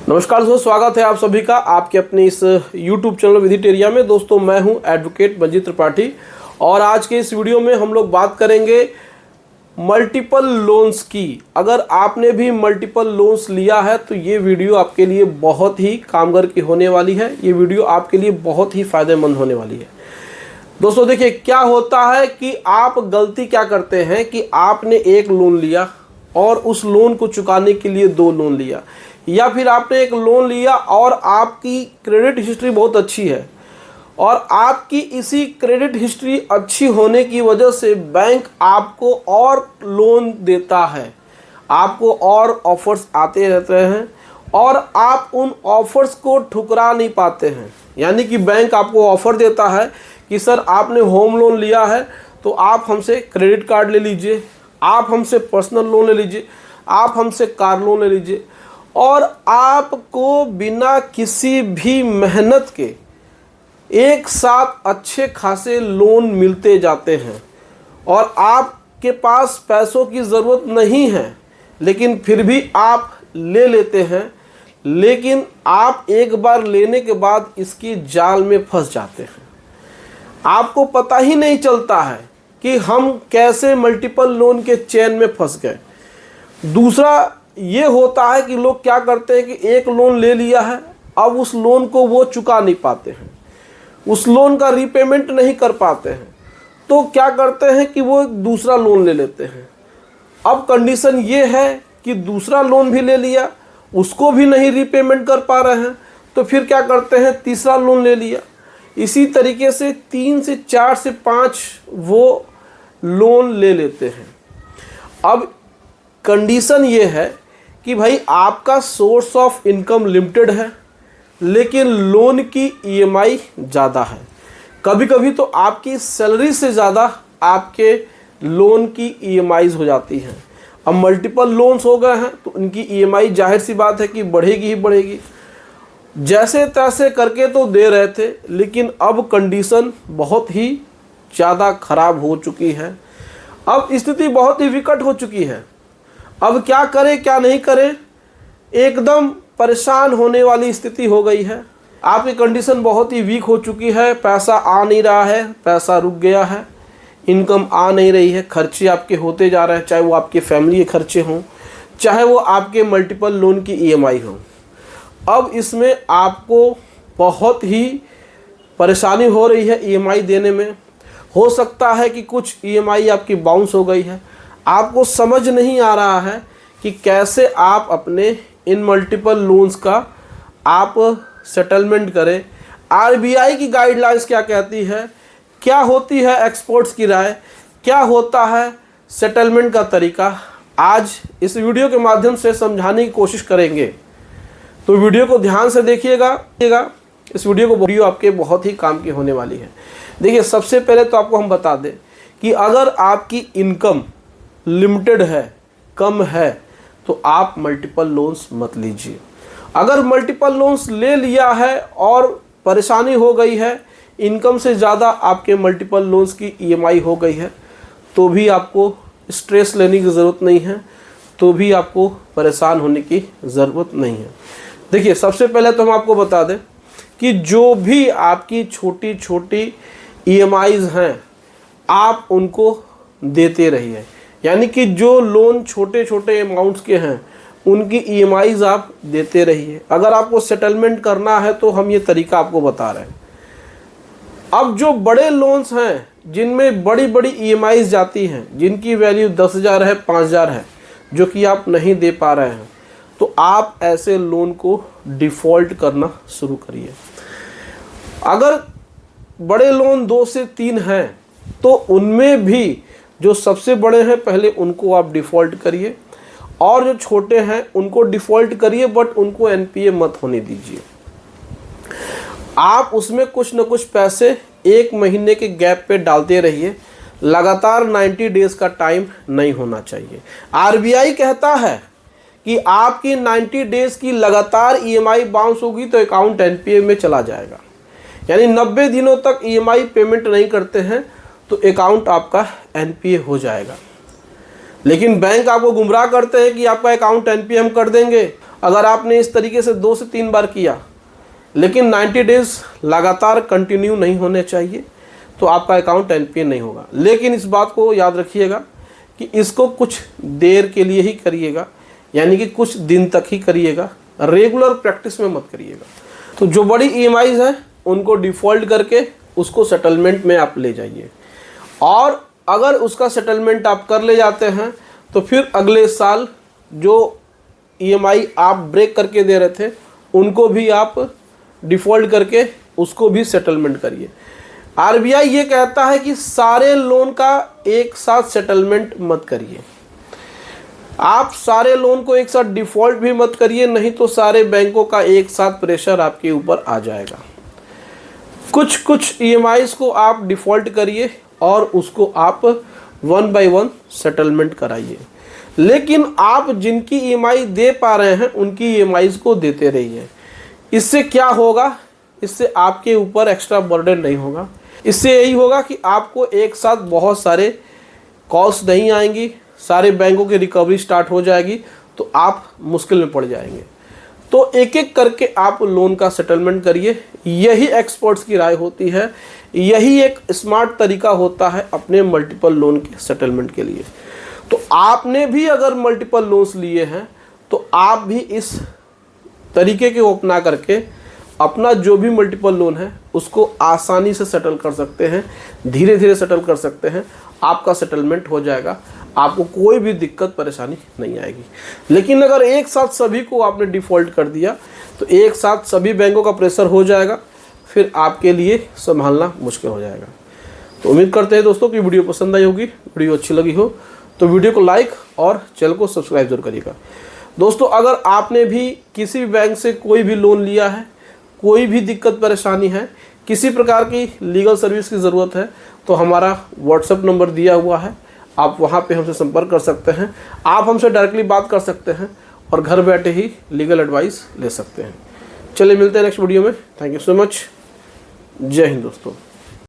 नमस्कार दोस्तों, स्वागत है आप सभी का आपके अपने इस YouTube चैनल विजिटेरिया में। दोस्तों मैं हूं एडवोकेट मंजीत त्रिपाठी और आज के इस वीडियो में हम लोग बात करेंगे मल्टीपल लोन्स की। अगर आपने भी मल्टीपल लोन्स लिया है तो ये वीडियो आपके लिए बहुत ही कामगार की होने वाली है। ये वीडियो आपके लिए बहुत ही फ़ायदेमंद होने वाली है। दोस्तों देखिए, क्या होता है कि आप गलती क्या करते हैं कि आपने एक लोन लिया और उस लोन को चुकाने के लिए दो लोन लिया, या फिर आपने एक लोन लिया और आपकी क्रेडिट हिस्ट्री बहुत अच्छी है और आपकी इसी क्रेडिट हिस्ट्री अच्छी होने की वजह से बैंक आपको और लोन देता है, आपको और ऑफर्स आते रहते हैं और आप उन ऑफर्स को ठुकरा नहीं पाते हैं। यानी कि बैंक आपको ऑफ़र देता है कि सर आपने होम लोन लिया है तो आप हमसे क्रेडिट कार्ड ले लीजिए, आप हमसे पर्सनल लोन ले लीजिए, आप हमसे कार लोन ले लीजिए, और आपको बिना किसी भी मेहनत के एक साथ अच्छे खासे लोन मिलते जाते हैं और आपके पास पैसों की ज़रूरत नहीं है लेकिन फिर भी आप ले लेते हैं। लेकिन आप एक बार लेने के बाद इसकी जाल में फंस जाते हैं। आपको पता ही नहीं चलता है कि हम कैसे मल्टीपल लोन के चेन में फंस गए। दूसरा ये होता है कि लोग क्या करते हैं कि एक लोन ले लिया है, अब उस लोन को वो चुका नहीं पाते हैं, उस लोन का रीपेमेंट नहीं कर पाते हैं, तो क्या करते हैं कि वो दूसरा लोन ले लेते हैं। अब कंडीशन ये है कि दूसरा लोन भी ले लिया, उसको भी नहीं रीपेमेंट कर पा रहे हैं, तो फिर क्या करते हैं, तीसरा लोन ले लिया। इसी तरीके से 3 से 4 से 5 वो लोन ले लेते हैं। अब कंडीशन ये है कि भाई आपका सोर्स ऑफ इनकम लिमिटेड है लेकिन लोन की ईएमआई ज़्यादा है। कभी कभी तो आपकी सैलरी से ज़्यादा आपके लोन की ईएमआईज़ हो जाती हैं। अब मल्टीपल लोन्स हो गए हैं तो उनकी ईएमआई जाहिर सी बात है कि बढ़ेगी ही बढ़ेगी। जैसे तैसे करके तो दे रहे थे लेकिन अब कंडीशन बहुत ही ज़्यादा ख़राब हो चुकी है। अब स्थिति बहुत ही विकट हो चुकी है। अब क्या करें क्या नहीं करें, एकदम परेशान होने वाली स्थिति हो गई है। आपकी कंडीशन बहुत ही वीक हो चुकी है, पैसा आ नहीं रहा है, पैसा रुक गया है, इनकम आ नहीं रही है, खर्चे आपके होते जा रहे हैं, चाहे वो आपके फैमिली के खर्चे हों, चाहे वो आपके मल्टीपल लोन की ईएमआई हो। अब इसमें आपको बहुत ही परेशानी हो रही है ईएमआई देने में। हो सकता है कि कुछ ईएमआई आपकी बाउंस हो गई है। आपको समझ नहीं आ रहा है कि कैसे आप अपने इन मल्टीपल लोन्स का आप सेटलमेंट करें। आरबीआई की गाइडलाइंस क्या कहती है, क्या होती है एक्सपर्ट्स की राय, क्या होता है सेटलमेंट का तरीका, आज इस वीडियो के माध्यम से समझाने की कोशिश करेंगे। तो वीडियो को ध्यान से देखिएगा। इस वीडियो आपके बहुत ही काम की होने वाली है। देखिए, सबसे पहले तो आपको हम बता दें कि अगर आपकी इनकम लिमिटेड है, कम है, तो आप मल्टीपल लोन्स मत लीजिए। अगर मल्टीपल लोन्स ले लिया है और परेशानी हो गई है, इनकम से ज़्यादा आपके मल्टीपल लोन्स की ईएमआई हो गई है, तो भी आपको स्ट्रेस लेने की ज़रूरत नहीं है, तो भी आपको परेशान होने की ज़रूरत नहीं है। देखिए, सबसे पहले तो हम आपको बता दें कि जो भी आपकी छोटी छोटी ईएमआईज़ हैं आप उनको देते रहिए। यानी कि जो लोन छोटे छोटे अमाउंट्स के हैं उनकी ईएमआईज़ आप देते रहिए। अगर आपको सेटलमेंट करना है तो हम ये तरीका आपको बता रहे हैं। अब जो बड़े लोन्स हैं जिनमें बड़ी बड़ी ईएमआईज़ जाती हैं, जिनकी वैल्यू 10,000 है, 5,000 है, जो कि आप नहीं दे पा रहे हैं, तो आप ऐसे लोन को डिफ़ॉल्ट करना शुरू करिए। अगर बड़े लोन 2 से 3 हैं तो उनमें भी जो सबसे बड़े हैं पहले उनको आप डिफ़ॉल्ट करिए और जो छोटे हैं उनको डिफ़ॉल्ट करिए, बट उनको एनपीए मत होने दीजिए। आप उसमें कुछ न कुछ पैसे 1 महीने के गैप पे डालते रहिए। लगातार 90 डेज़ का टाइम नहीं होना चाहिए। आरबीआई कहता है कि आपकी 90 डेज़ की लगातार ईएमआई बाउंस होगी तो अकाउंट एनपीए में चला जाएगा। यानी 90 दिनों तक ईएमआई पेमेंट नहीं करते हैं तो अकाउंट आपका एनपीए हो जाएगा। लेकिन बैंक आपको गुमराह करते हैं कि आपका अकाउंट एनपीए हम कर देंगे, अगर आपने इस तरीके से 2 से 3 बार किया, लेकिन 90 डेज लगातार कंटिन्यू नहीं होने चाहिए, तो आपका अकाउंट एनपीए नहीं होगा। लेकिन इस बात को याद रखिएगा कि इसको कुछ देर के लिए ही करिएगा, यानी कि कुछ दिन तक ही करिएगा, रेगुलर प्रैक्टिस में मत करिएगा। तो जो बड़ी ईएमआईज हैं उनको डिफ़ॉल्ट करके उसको सेटलमेंट में आप ले जाइए, और अगर उसका सेटलमेंट आप कर ले जाते हैं तो फिर अगले साल जो ईएमआई आप ब्रेक करके दे रहे थे उनको भी आप डिफ़ॉल्ट करके उसको भी सेटलमेंट करिए। आरबीआई ये कहता है कि सारे लोन का एक साथ सेटलमेंट मत करिए। आप सारे लोन को एक साथ डिफ़ॉल्ट भी मत करिए, नहीं तो सारे बैंकों का एक साथ प्रेशर आपके ऊपर आ जाएगा। कुछ कुछ ईएमआईज को आप डिफ़ॉल्ट करिए और उसको आप 1 बाय 1 सेटलमेंट कराइए। लेकिन आप जिनकी ईएमआई दे पा रहे हैं उनकी ईएमआईज को देते रहिए। इससे क्या होगा, इससे आपके ऊपर एक्स्ट्रा बर्डन नहीं होगा। इससे यही होगा कि आपको एक साथ बहुत सारे कॉल्स नहीं आएंगी, सारे बैंकों की रिकवरी स्टार्ट हो जाएगी, तो आप मुश्किल में पड़ जाएंगे। तो एक एक करके आप लोन का सेटलमेंट करिए। यही एक्सपर्ट्स की राय होती है, यही एक स्मार्ट तरीका होता है अपने मल्टीपल लोन के सेटलमेंट के लिए। तो आपने भी अगर मल्टीपल लोन्स लिए हैं तो आप भी इस तरीके को अपना करके अपना जो भी मल्टीपल लोन है उसको आसानी से सेटल कर सकते हैं, धीरे धीरे सेटल कर सकते हैं। आपका सेटलमेंट हो जाएगा, आपको कोई भी दिक्कत परेशानी नहीं आएगी। लेकिन अगर एक साथ सभी को आपने डिफ़ॉल्ट कर दिया तो एक साथ सभी बैंकों का प्रेशर हो जाएगा, फिर आपके लिए संभालना मुश्किल हो जाएगा। तो उम्मीद करते हैं दोस्तों कि वीडियो पसंद आई होगी। वीडियो अच्छी लगी हो तो वीडियो को लाइक और चैनल को सब्सक्राइब जरूर करिएगा। दोस्तों, अगर आपने भी किसी भी बैंक से कोई भी लोन लिया है, कोई भी दिक्कत परेशानी है, किसी प्रकार की लीगल सर्विस की ज़रूरत है, तो हमारा व्हाट्सएप नंबर दिया हुआ है, आप वहाँ पे हमसे संपर्क कर सकते हैं। आप हमसे डायरेक्टली बात कर सकते हैं और घर बैठे ही लीगल एडवाइस ले सकते हैं। चलिए मिलते हैं नेक्स्ट वीडियो में। Thank you so much. जय हिंद दोस्तों।